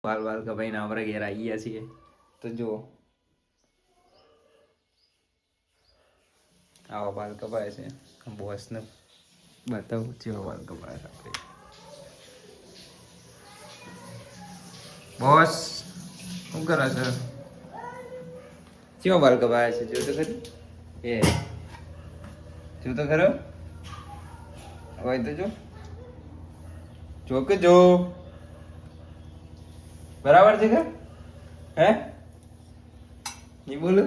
વાલ વાલ કપાઈને આપણે ઘેર આવી ગયા છીએ. તો જુઓ આવા વાલ કપાય છે. બોસને બતાવું કેવા વાલ કપાય છે આપણે. બોસ શું કરે છે? કેવા વાલ કપાય છે જો તો ખરી. એ જો તો ખરો હોય તો જો કે જો બરાબર છે કે હે नहीं बोलो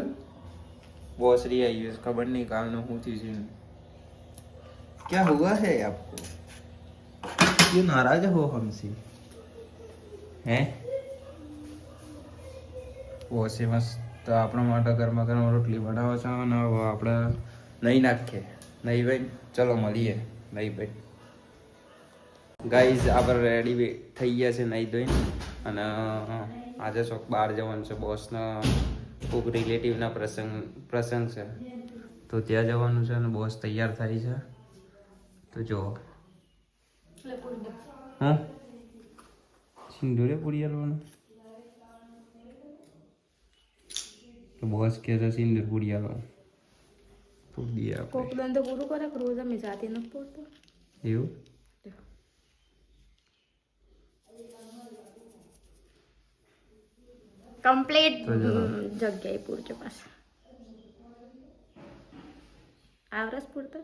बॉस रही आई है खबर नहीं काल न होती थी. क्या हुआ है आपको? क्यों नाराज हो हमसे हैं? बॉस मस्त આપણા માટે ગરમા ગરમ રોટલી બનાવો છે અને હવે આપણે નહીં નાખીએ નહીં ભાઈ. ચલો મળીએ નહીં ભાઈ. ગાઈઝ આપણે રેડી થઈ ગયા છે નહીં ધોઈને અને આજે ચોક બહાર જવાનું છે. બોસના કોઈક રિલેટિવના પ્રસંગ છે તો ત્યાં જવાનું છે અને બોસ તૈયાર થાય છે. તો જો હા સિંદૂરે પૂરી આવવાનું તો બોસ કહે છે સિંદૂર પૂરી આવવાનું પૂરી આપણે કોકદન તો પૂરું કરે રોજ અમે જાતે ન પૂરતો એવું કમ્પ્લીટ જગ્યાએ પૂરજો પાછા આવરસ પૂરતો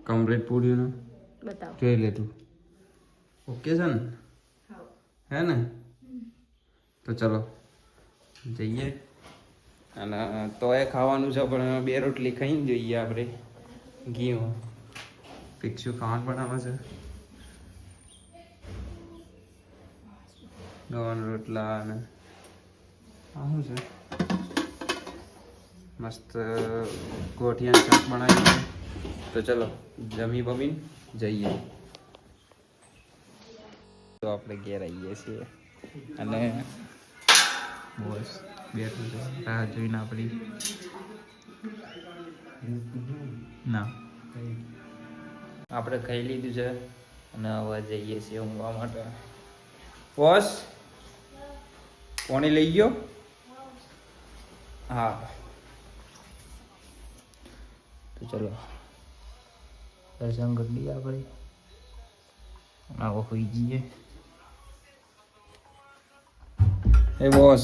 કમ્પ્લીટ પૂર્યું ને બતાવો જોઈ લે તું. ઓકે છે ને હે ને તો ચલો જઈએ. અને તોય ખાવાનું છે પણ 2 રોટલી ખાઈને જોઈએ આપણે. ઘી ફિક્સું ખાવાનું બનાવે છે. ગવાના રોટલા અને આ શું છે મસ્ત ગોઠિયાનું શાક બનાવી. તો ચલો જમી બમીને જઈએ. તો આપણે ઘેર આવીએ છીએ અને બસ બેઠું છે રાહ જોઈને આપણી. ના આપણે ખાઈ લીધું છે અને હવે જઈએ છીએ ઊંઘવા માટે. બોસ કોને લઈ ગયો? હા તો ચલો દર્શન કરી લઈએ આપણે. આવો હોઈ જઈએ. એ બોસ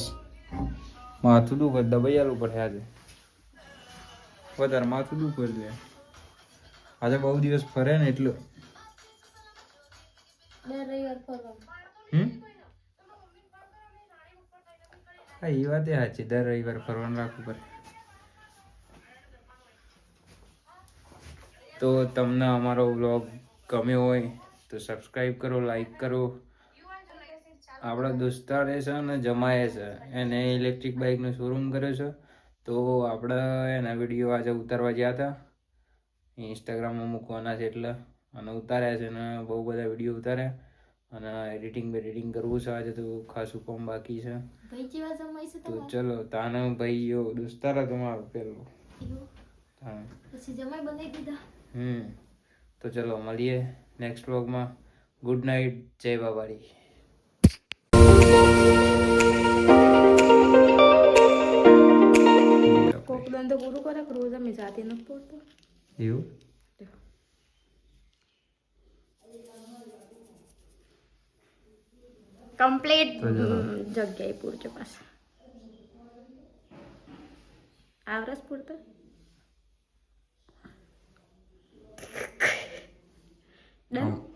માથું દુખે દબાઈ આલું પડે આજે વધારે માથું દુખે છે આજે બહુ દિવસ ફરે ને એટલે. હા એ વાત સાચી દર રવિવાર ફરવાનું રાખવું પડે. તો તમને અમારો વ્લોગ ગમ્યો હોય તો સબસ્ક્રાઈબ કરો, લાઈક કરો. આપણા દોસ્તારે છે ને જમાએ છે એને ઇલેક્ટ્રિક બાઇકનો શોરૂમ કર્યો છે તો આપણે એના વિડીયો આજે ઉતારવા ગયા હતા. ઇન્સ્ટાગ્રામમાં મૂકવાના છે એટલે અને ઉતાર્યા છે ને બહુ બધા વિડીયો ઉતાર્યા અને એડિટિંગ કરવું છે આજે તો ખાસું કામ બાકી છે. તો ચલો તાને ભાઈઓ દોસ્તાર તમારો પેલો તો ચલો મળીએ નેક્સ્ટ વ્લોગમાં. ગુડ નાઇટ, જય બાબારી. કોકદન તો પૂરું કરે રોજ અમે જાતે ન પૂરતો એવું કમ્પ્લીટ જગ્યાએ પૂરજો પાછા આવરસ પૂરતો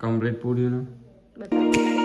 કમ્પ્લીટ પૂર્યું ને બતાવો